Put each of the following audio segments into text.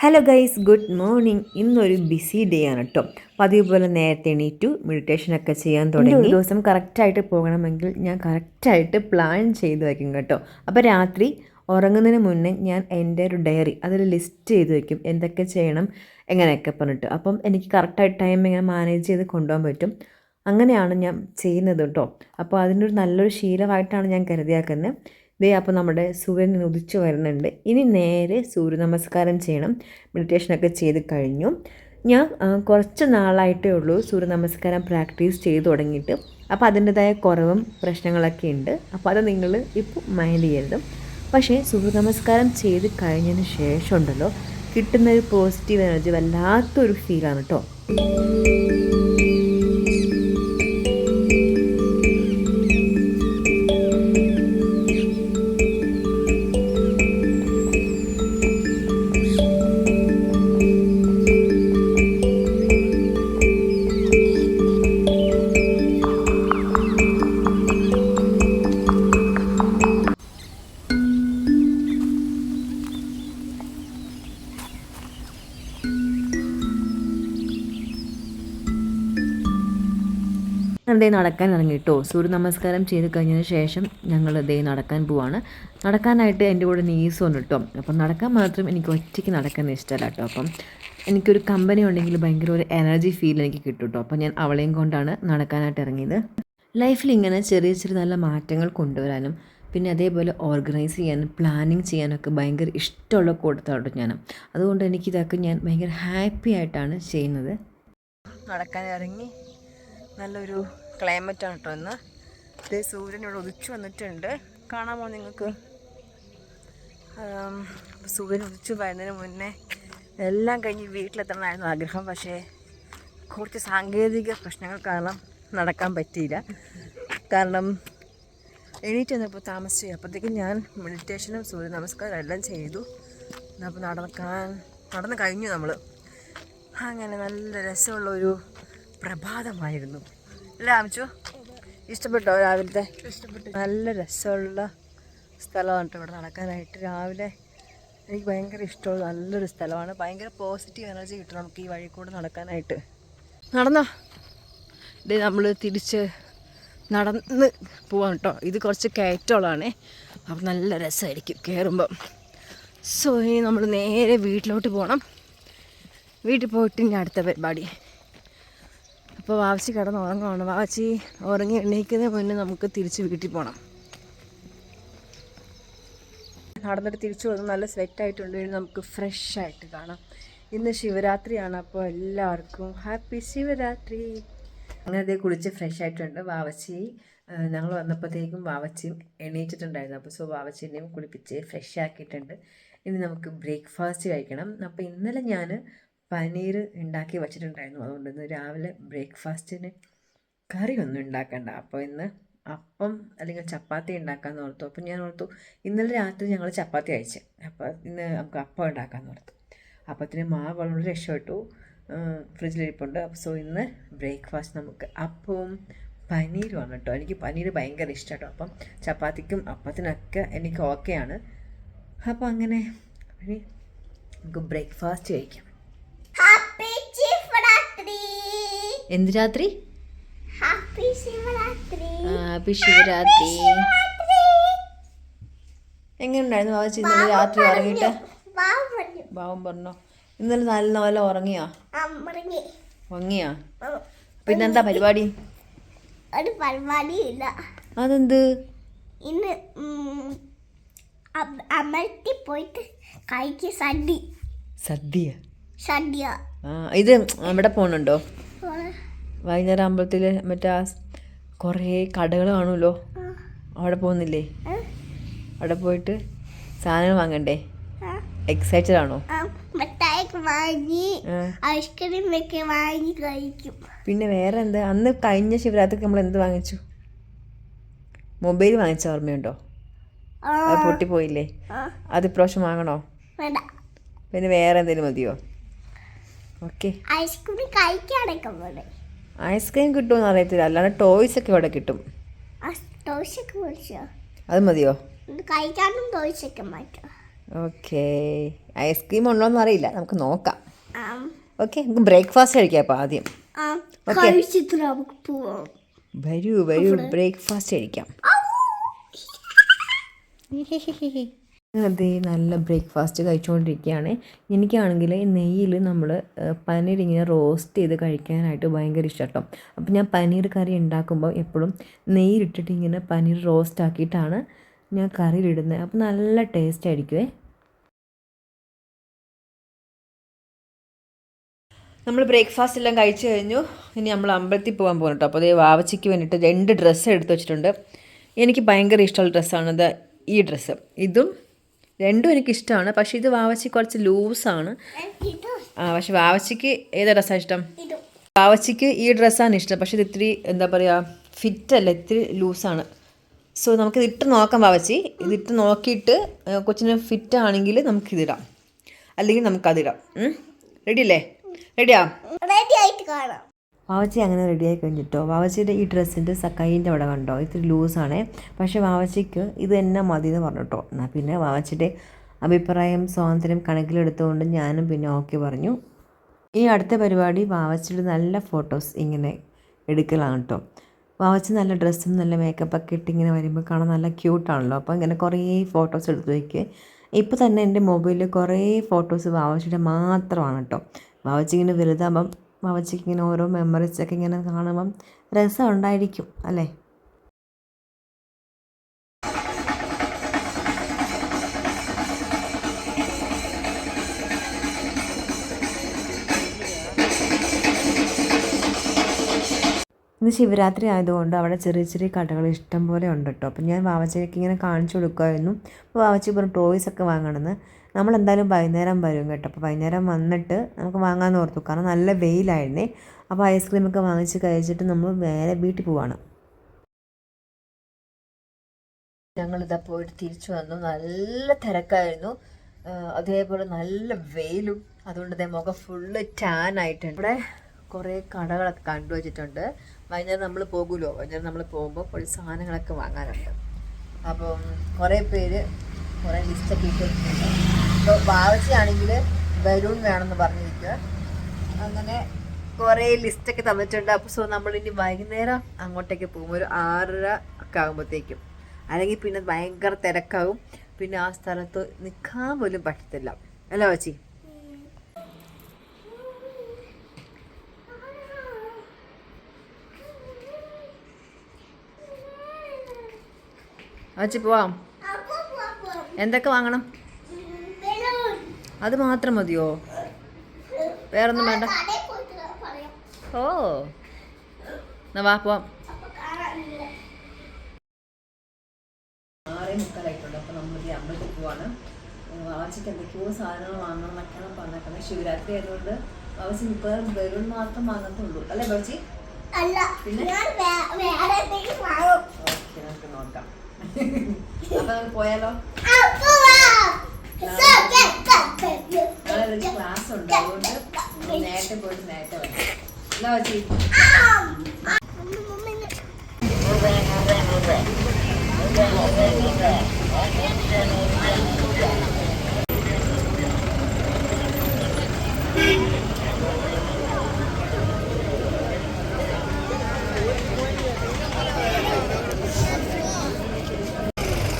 Hello guys, good morning. ഇന്നൊരു BC day ആണ് കേട്ടോ. പതിവ് പോലെ നേരത്തെ എണീറ്റു മെഡിറ്റേഷനൊക്കെ ചെയ്യാൻ തുടങ്ങി. ഒരു ദിവസം കറക്റ്റായിട്ട് പോകണമെങ്കിൽ ഞാൻ കറക്റ്റായിട്ട് പ്ലാൻ ചെയ്ത് വയ്ക്കും കേട്ടോ. അപ്പോൾ രാത്രി ഉറങ്ങുന്നതിന് മുന്നേ ഞാൻ എൻ്റെ ഒരു ഡയറി അതിൽ ലിസ്റ്റ് ചെയ്ത് വയ്ക്കും, എന്തൊക്കെ ചെയ്യണം എങ്ങനെയൊക്കെ പറഞ്ഞിട്ട്. അപ്പം എനിക്ക് കറക്റ്റായിട്ട് ടൈം ഇങ്ങനെ മാനേജ് ചെയ്ത് കൊണ്ടുപോകാൻ പറ്റും. അങ്ങനെയാണ് ഞാൻ ചെയ്യുന്നത് കേട്ടോ. അപ്പോൾ അതിനൊരു നല്ലൊരു ശീലമായിട്ടാണ് ഞാൻ കരുതിയാക്കുന്നത്. അപ്പോൾ നമ്മുടെ സൂര്യൻ ഉദിച്ചു വരുന്നുണ്ട്. ഇനി നേരെ സൂര്യ നമസ്കാരം ചെയ്യണം. മെഡിറ്റേഷനൊക്കെ ചെയ്ത് കഴിഞ്ഞു. ഞാൻ കുറച്ച് നാളായിട്ടേ ഉള്ളൂ സൂര്യ നമസ്കാരം പ്രാക്ടീസ് ചെയ്ത് തുടങ്ങിയിട്ട്. അപ്പോൾ അതിൻ്റെതായ കുറവും പ്രശ്നങ്ങളൊക്കെ ഉണ്ട്. അപ്പോൾ അത് നിങ്ങൾ ഇപ്പോൾ മൈൻഡ് ചെയ്യരുത്. പക്ഷേ സൂര്യ നമസ്കാരം ചെയ്ത് കഴിഞ്ഞതിന് ശേഷം ഉണ്ടല്ലോ, കിട്ടുന്നൊരു പോസിറ്റീവ് എനർജി വല്ലാത്തൊരു ഫീലാണ് കേട്ടോ. ദേ നടക്കാൻ ഇറങ്ങി കേട്ടോ. സൂര്യ നമസ്കാരം ചെയ്ത് കഴിഞ്ഞതിന് ശേഷം ഞങ്ങൾ ദേ നടക്കാൻ പോവാണ്. നടക്കാനായിട്ട് എൻ്റെ കൂടെ നീസ് ഉണ്ട് കേട്ടോ. അപ്പം നടക്കാൻ മാത്രം എനിക്ക് ഒറ്റയ്ക്ക് നടക്കാൻ ഇഷ്ടമല്ല കേട്ടോ. അപ്പം എനിക്കൊരു കമ്പനി ഉണ്ടെങ്കിൽ ഭയങ്കര ഒരു എനർജി ഫീൽ എനിക്ക് കിട്ടും കേട്ടോ. അപ്പം ഞാൻ അവളെയും കൊണ്ടാണ് നടക്കാനായിട്ട് ഇറങ്ങിയത്. ലൈഫിൽ ഇങ്ങനെ ചെറിയ ചെറിയ നല്ല മാറ്റങ്ങൾ കൊണ്ടുവരാനും പിന്നെ അതേപോലെ ഓർഗനൈസ് ചെയ്യാനും പ്ലാനിങ് ചെയ്യാനൊക്കെ ഭയങ്കര ഇഷ്ടമുള്ള കൂട്ടത്തോട്ട് ഞാൻ. അതുകൊണ്ട് എനിക്കിതൊക്കെ ഞാൻ ഭയങ്കര ഹാപ്പി ആയിട്ടാണ് ചെയ്യുന്നത്. നടക്കാൻ ഇറങ്ങി നല്ലൊരു ക്ലൈമറ്റാണ് കേട്ടോ ഇന്ന്. ഇതേ സൂര്യൻ ഇവിടെ ഉദിച്ചു വന്നിട്ടുണ്ട്, കാണാമോ നിങ്ങൾക്ക്? സൂര്യൻ ഉദിച്ചു വരുന്നതിന് മുന്നേ എല്ലാം കഴിഞ്ഞ് വീട്ടിലെത്തണമായിരുന്നു ആഗ്രഹം. പക്ഷേ കുറച്ച് സാങ്കേതിക പ്രശ്നങ്ങൾ കാരണം നടക്കാൻ പറ്റിയില്ല. കാരണം എണീറ്റ് വന്നപ്പോൾ താമസിച്ചു. അപ്പോഴത്തേക്കും ഞാൻ മെഡിറ്റേഷനും സൂര്യ നമസ്കാരം എല്ലാം ചെയ്തു. അപ്പോൾ നടന്ന് കഴിഞ്ഞു നമ്മൾ. അങ്ങനെ നല്ല രസമുള്ളൊരു പ്രഭാതമായിരുന്നു അല്ലേ അമിച്ചു? ഇഷ്ടപ്പെട്ടോ രാവിലത്തെ? ഇഷ്ടപ്പെട്ടു. നല്ല രസമുള്ള സ്ഥലമാണ് കേട്ടോ ഇവിടെ നടക്കാനായിട്ട്. രാവിലെ എനിക്ക് ഭയങ്കര ഇഷ്ടമുള്ള നല്ലൊരു സ്ഥലമാണ്. ഭയങ്കര പോസിറ്റീവ് എനർജി കിട്ടും നമുക്ക് ഈ വഴി കൂടെ നടക്കാനായിട്ട്. നടന്നോ? ഇത് നമ്മൾ തിരിച്ച് നടന്ന് പോവാം കേട്ടോ. ഇത് കുറച്ച് കയറ്റമുള്ളതാണേ, അപ്പം നല്ല രസമായിരിക്കും കയറുമ്പം. സോ ഇനി നമ്മൾ നേരെ വീട്ടിലോട്ട് പോകണം. വീട്ടിൽ പോയിട്ട് ഇനി അടുത്ത പരിപാടി. അപ്പോൾ വാവച്ചി കിടന്ന് ഉറങ്ങുവാണ്. വാവച്ചി ഉറങ്ങി എണീക്കുന്നതിന് മുന്നേ നമുക്ക് തിരിച്ച് വീട്ടിൽ പോകണം. നടന്നിട്ട് തിരിച്ചു വന്ന് നല്ല സ്വെറ്റായിട്ടുണ്ട്. നമുക്ക് ഫ്രഷായിട്ട് കാണാം. ഇന്ന് ശിവരാത്രിയാണ്. അപ്പോൾ എല്ലാവർക്കും ഹാപ്പി ശിവരാത്രി. അങ്ങനെ അതേ കുളിച്ച് ഫ്രഷായിട്ടുണ്ട്. വാവച്ചി ഞങ്ങൾ വന്നപ്പോഴത്തേക്കും വാവച്ചിയും എണീറ്റിട്ടുണ്ടായിരുന്നു. അപ്പോൾ വാവച്ചിനെയും കുളിപ്പിച്ച് ഫ്രഷ് ആക്കിയിട്ടുണ്ട്. ഇനി നമുക്ക് ബ്രേക്ക്ഫാസ്റ്റ് കഴിക്കണം. അപ്പോൾ ഇന്നലെ ഞാൻ പനീർ ഉണ്ടാക്കി വച്ചിട്ടുണ്ടായിരുന്നു. അതുകൊണ്ട് ഇന്ന് രാവിലെ ബ്രേക്ക്ഫാസ്റ്റിന് കറിയൊന്നും ഉണ്ടാക്കണ്ട. അപ്പോൾ ഇന്ന് അപ്പം അല്ലെങ്കിൽ ചപ്പാത്തി ഉണ്ടാക്കാമെന്ന് ഓർത്തു. അപ്പോൾ ഞാൻ ഓർത്തു ഇന്നലെ രാത്രി ഞങ്ങൾ ചപ്പാത്തി കഴിച്ചു. അപ്പോൾ ഇന്ന് നമുക്ക് അപ്പം ഉണ്ടാക്കാമെന്ന് ഓർത്തു. അപ്പത്തിന് മാവ് വളരെ രക്ഷപ്പെട്ടു, ഫ്രിഡ്ജിലിരിപ്പുണ്ട്. അപ്പോൾ ഇന്ന് ബ്രേക്ക്ഫാസ്റ്റ് നമുക്ക് അപ്പവും പനീരുമാണ് കേട്ടോ. എനിക്ക് പനീർ ഭയങ്കര ഇഷ്ടമാണ് കേട്ടോ. അപ്പം ചപ്പാത്തിക്കും അപ്പത്തിനൊക്കെ എനിക്ക് ഓക്കെയാണ്. അപ്പോൾ അങ്ങനെ ഇനി നമുക്ക് ബ്രേക്ക്ഫാസ്റ്റ് കഴിക്കാം. എന്ത് രാത്രി? ഹാപ്പി ശിവരാത്രി. എങ്ങനെയുണ്ടായിരുന്നു വാവച്ചി ഇന്നലെ രാത്രി ഉറങ്ങിയിട്ട്? ഭാവം പറഞ്ഞോ? ഇന്നലെ നല്ല ഉറങ്ങിയാ? പിന്നെന്താ പരിപാടി? ഒരു പരിപാടിയില്ല. അതെന്ത്? ഇന്ന് അമർത്തി പോയിട്ട് കഴിക്ക് സദ്യ. ഇത് അവിടെ പോകണുണ്ടോ? വൈകുന്നേരം അമ്പലത്തിൽ മറ്റേ കുറേ കടകൾ കാണുമല്ലോ, അവിടെ പോകുന്നില്ലേ? അവിടെ പോയിട്ട് സാധനങ്ങൾ വാങ്ങണ്ടേ? എക്സൈറ്റഡ് ആണോ? ഐസ്ക്രീം ഒക്കെ വാങ്ങി കഴിക്കും. പിന്നെ വേറെ എന്താ? അന്ന് കഴിഞ്ഞ ശിവരാത്രിക്ക് നമ്മൾ എന്ത് വാങ്ങിച്ചു? മൊബൈൽ വാങ്ങിച്ച ഓർമ്മയുണ്ടോ? അത് പൊട്ടിപ്പോയില്ലേ? അത് ഇപ്രാവശ്യം വാങ്ങണോ? പിന്നെ വേറെ എന്തെങ്കിലും മതിയോ? ഓക്കെ. ഐസ്ക്രീം കിട്ടുമെന്ന് അറിയത്തില്ല, അല്ലാണ്ട് ടോയ്സ് ഒക്കെ ഇവിടെ കിട്ടും. അത് മതിയോ? കഴിക്കാനും ടോയ്സ് ഒക്കെ മാറ്റാം. ഓക്കെ. ഐസ്ക്രീം ഉണ്ടോയെന്ന് അറിയില്ല, നമുക്ക് നോക്കാം. ആം. ഓക്കെ, നമുക്ക് ബ്രേക്ക്ഫാസ്റ്റ് കഴിക്കാം അപ്പോൾ ആദ്യം. ആം. ഓക്കെ. കഴിച്ചിട്ട് നമുക്ക് പോവാം. വരൂ ബ്രേക്ക്ഫാസ്റ്റ് കഴിക്കാം. അതെ, നല്ല ബ്രേക്ക്ഫാസ്റ്റ് കഴിച്ചുകൊണ്ടിരിക്കുകയാണ്. എനിക്കാണെങ്കിൽ നെയ്യിൽ നമ്മൾ പനീർ ഇങ്ങനെ റോസ്റ്റ് ചെയ്ത് കഴിക്കാനായിട്ട് ഭയങ്കര ഇഷ്ടം കേട്ടോ. അപ്പോൾ ഞാൻ പനീർ കറി ഉണ്ടാക്കുമ്പോൾ എപ്പോഴും നെയ്യിലിട്ടിട്ട് ഇങ്ങനെ പനീർ റോസ്റ്റ് ആക്കിയിട്ടാണ് ഞാൻ കറിയിലിടുന്നത്. അപ്പോൾ നല്ല ടേസ്റ്റ് ആയിരിക്കുമേ. നമ്മൾ ബ്രേക്ക്ഫാസ്റ്റ് എല്ലാം കഴിച്ച് കഴിഞ്ഞു. ഇനി നമ്മൾ അമ്പലത്തിൽ പോകാൻ പോകുന്നു കേട്ടോ. അപ്പോൾ അതേ വാവച്ചിക്ക് വേണ്ടിയിട്ട് 2 ഡ്രസ്സ് എടുത്ത് വെച്ചിട്ടുണ്ട്. എനിക്ക് ഭയങ്കര ഇഷ്ടമുള്ള ഡ്രസ്സാണിത്. ഈ ഡ്രസ്സ് ഇതും രണ്ടും എനിക്കിഷ്ടമാണ്. പക്ഷേ ഇത് വാവച്ചി കുറച്ച് ലൂസാണ്. പക്ഷെ വാവച്ചിക്ക് ഏതാ ഡ്രസ്സാണ് ഇഷ്ടം? വാവച്ചിക്ക് ഈ ഡ്രസ്സാണ് ഇഷ്ടം. പക്ഷേ ഇത് ഇത്തിരി എന്താ പറയുക, ഫിറ്റല്ല, ഇത്തിരി ലൂസാണ്. സോ നമുക്കിത് ഇട്ട് നോക്കാം വാവച്ചി. ഇതിട്ട് നോക്കിയിട്ട് കൊച്ചിന് ഫിറ്റ് ആണെങ്കിൽ നമുക്കിതിടാം, അല്ലെങ്കിൽ നമുക്കതിടാം. റെഡി അല്ലേ? റെഡിയാ? റെഡി ആയിട്ട് കാണാം. വാവച്ചി അങ്ങനെ റെഡിയായി കഴിഞ്ഞിട്ടോ. വാവച്ചിയുടെ ഈ ഡ്രസ്സിൻ്റെ കൈയിൻ്റെ അവിടെ കണ്ടോ, ഇത്തിരി ലൂസാണേ. പക്ഷേ വാവച്ചിക്ക് ഇത് തന്നെ മതി എന്ന് പറഞ്ഞിട്ടോ. എന്നാൽ പിന്നെ വാവച്ചിയുടെ അഭിപ്രായം സ്വാതന്ത്ര്യം കണക്കിലെടുത്തുകൊണ്ട് ഞാനും പിന്നെ ഓക്കെ പറഞ്ഞു. ഈ അടുത്ത പരിപാടി വാവച്ചിയുടെ നല്ല ഫോട്ടോസ് ഇങ്ങനെ എടുക്കലാണ് കേട്ടോ. വാവച്ചി നല്ല ഡ്രസ്സും നല്ല മേക്കപ്പൊക്കെ ഇട്ട് ഇങ്ങനെ വരുമ്പോൾ കാണാൻ നല്ല ക്യൂട്ടാണല്ലോ. അപ്പോൾ ഇങ്ങനെ കുറേ ഫോട്ടോസ് എടുത്ത് വയ്ക്കുക. ഇപ്പോൾ തന്നെ എൻ്റെ മൊബൈലിൽ കുറേ ഫോട്ടോസ് വാവച്ചിയുടെ മാത്രമാണ് കേട്ടോ. വാവച്ചി ഇങ്ങനെ വലുതാകുമ്പം വാവച്ചിക്ക് ഇങ്ങനെ ഓരോ മെമ്മറീസൊക്കെ ഇങ്ങനെ കാണുമ്പം രസം ഉണ്ടായിരിക്കും അല്ലേ? ഇന്ന് ശിവരാത്രി ആയതുകൊണ്ട് അവിടെ ചെറിയ ചെറിയ കടകൾ ഇഷ്ടം പോലെ ഉണ്ട് കേട്ടോ. അപ്പം ഞാൻ വാവച്ചിക്ക് ഇങ്ങനെ കാണിച്ചു കൊടുക്കുമായിരുന്നു. അപ്പോൾ വാവച്ചി പറഞ്ഞു ടോയ്സൊക്കെ വാങ്ങണമെന്ന്. നമ്മളെന്തായാലും വൈകുന്നേരം വരും കേട്ടോ. അപ്പോൾ വൈകുന്നേരം വന്നിട്ട് നമുക്ക് വാങ്ങാമെന്ന് ഓർത്തു. കാരണം നല്ല വെയിലായിരുന്നേ. അപ്പോൾ ഐസ്ക്രീമൊക്കെ വാങ്ങിച്ച് കഴിച്ചിട്ട് നമ്മൾ നേരെ വീട്ടിൽ പോവാണ്. ഞങ്ങളിതാ പോയിട്ട് തിരിച്ചു വന്നു. നല്ല തിരക്കായിരുന്നു, അതേപോലെ നല്ല വെയിലും. അതുകൊണ്ട് ഇതേ മുഖം ഫുള്ള് ടാൻ ആയിട്ടുണ്ട്. ഇവിടെ കുറേ കടകളൊക്കെ കണ്ടുവച്ചിട്ടുണ്ട്. വൈകുന്നേരം നമ്മൾ പോകുമല്ലോ, വൈകുന്നേരം നമ്മൾ പോകുമ്പോൾ കുറേ സാധനങ്ങളൊക്കെ വാങ്ങാനുണ്ട്. അപ്പം കുറേ പേര് കുറേ ലിസ്റ്റൊക്കെ ഇട്ടിട്ടുണ്ട്. ഇപ്പോൾ വാവച്ചിയാണെങ്കിൽ ബലൂൺ വേണമെന്ന് പറഞ്ഞിരിക്കുക. അങ്ങനെ കുറേ ലിസ്റ്റൊക്കെ തന്നിട്ടുണ്ട്. അപ്പോൾ സോ നമ്മളിനി വൈകുന്നേരം അങ്ങോട്ടേക്ക് പോകും, ഒരു 6:30 ഒക്കെ ആകുമ്പോഴത്തേക്കും. അല്ലെങ്കിൽ പിന്നെ ഭയങ്കര തിരക്കാവും, പിന്നെ ആ സ്ഥലത്ത് നിൽക്കാൻ പോലും പറ്റത്തില്ല അല്ല വാച്ചി? വാച്ചി പോവാം. എന്തൊക്കെ വാങ്ങണം? അത് മാത്രം മതിയോ? വേറൊന്നും വേണ്ട? ഓ, എന്നാ വാ പോവാം. 6:45 അപ്പോൾ നമ്മൾ ഈ അമ്പലത്തിൽ പോവാണ്. വാവച്ചിക്ക് എന്തൊക്കെയോ സാധനങ്ങൾ വാങ്ങണം എന്നൊക്കെയാണ് പറഞ്ഞേക്കുന്നത്. ശിവരാത്രി ആയതുകൊണ്ട് വാവച്ചി ഇപ്പോൾ ബലൂൺ മാത്രം വാങ്ങത്തുള്ളൂ അല്ലേ വാവച്ചി? പിന്നെ ഓക്കെ, നമുക്ക് നോക്കാം. അപ്പൊ നമുക്ക് പോയാലോ? നാളെ ക്ലാസ് ഉണ്ട്, അതുകൊണ്ട് നേരത്തെ പോയിട്ട് നേരത്തെ വരാം അല്ല വാച്ചി?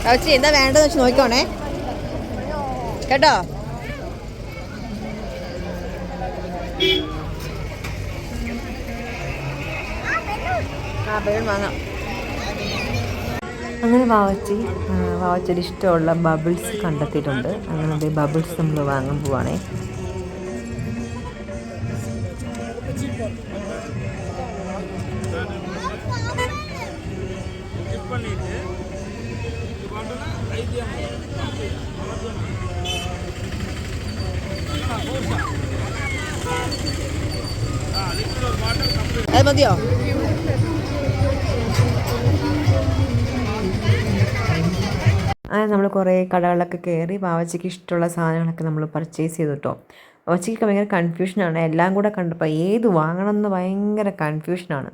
വാച്ചി എന്താ വേണ്ടതെന്ന് വെച്ച് നോക്കിക്കോണേ കേട്ടോ. ബലൂൺ വാങ്ങാം. അങ്ങനെ വാവച്ചൊരു ഇഷ്ടമുള്ള ബബിൾസ് കണ്ടെത്തിയിട്ടുണ്ട്. അങ്ങനെ ബബിൾസ് നമ്മൾ വാങ്ങാൻ പോവാണേ. അത് മതിയോ? അങ്ങനെ നമ്മൾ കുറേ കടകളിലൊക്കെ കയറി വാവച്ചിക്ക് ഇഷ്ടമുള്ള സാധനങ്ങളൊക്കെ നമ്മൾ പർച്ചേസ് ചെയ്തു കേട്ടോ. വാവച്ചിക്ക് ഭയങ്കര കൺഫ്യൂഷനാണ്. എല്ലാം കൂടെ കണ്ടപ്പോൾ ഏത് വാങ്ങണമെന്ന് ഭയങ്കര കൺഫ്യൂഷനാണ്.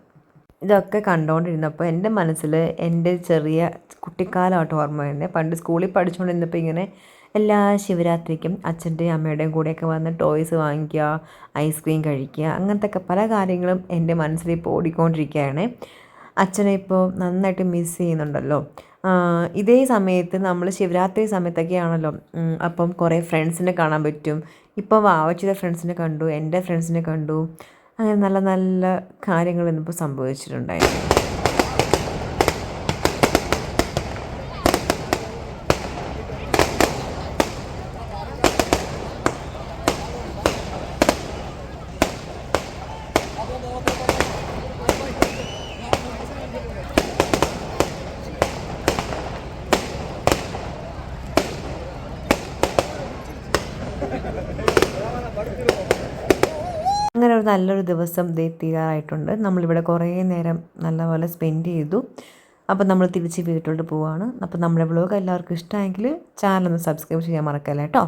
ഇതൊക്കെ കണ്ടുകൊണ്ടിരുന്നപ്പോൾ എൻ്റെ മനസ്സിൽ എൻ്റെ ചെറിയ കുട്ടിക്കാലമായിട്ട് ഓർമ്മ വരുന്നത്. പണ്ട് സ്കൂളിൽ പഠിച്ചുകൊണ്ടിരുന്നപ്പോൾ ഇങ്ങനെ എല്ലാ ശിവരാത്രിക്കും അച്ഛൻ്റെയും അമ്മയുടെയും കൂടെയൊക്കെ വന്ന് ടോയ്സ് വാങ്ങിക്കുക, ഐസ്ക്രീം കഴിക്കുക, അങ്ങനത്തെ ഒക്കെ പല കാര്യങ്ങളും എൻ്റെ മനസ്സിലിപ്പോൾ ഓടിക്കൊണ്ടിരിക്കുകയാണ്. അച്ഛനെ ഇപ്പോൾ നന്നായിട്ട് മിസ് ചെയ്യുന്നുണ്ടല്ലോ. ഇതേ സമയത്ത് നമ്മൾ ശിവരാത്രി സമയത്തൊക്കെയാണല്ലോ, അപ്പം കുറേ ഫ്രണ്ട്സിനെ കാണാൻ പറ്റും. ഇപ്പോൾ വാവച്ചിയുടെ ഫ്രണ്ട്സിനെ കണ്ടു, എൻ്റെ ഫ്രണ്ട്സിനെ കണ്ടു, അങ്ങനെ നല്ല നല്ല കാര്യങ്ങൾ ഇന്നിപ്പോൾ സംഭവിച്ചിട്ടുണ്ടായിരുന്നു. അങ്ങനെ ഒരു നല്ലൊരു ദിവസം തീരാറായിട്ടുണ്ട്. നമ്മളിവിടെ കുറേ നേരം നല്ലപോലെ സ്പെൻഡ് ചെയ്തു. അപ്പോൾ നമ്മൾ തിരിച്ച് വീട്ടിലോട്ട് പോവുകയാണ്. അപ്പോൾ നമ്മുടെ വ്ലോഗ് എല്ലാവർക്കും ഇഷ്ടമായെങ്കിൽ ചാനൽ ഒന്ന് സബ്സ്ക്രൈബ് ചെയ്യാൻ മറക്കല്ലേ കേട്ടോ.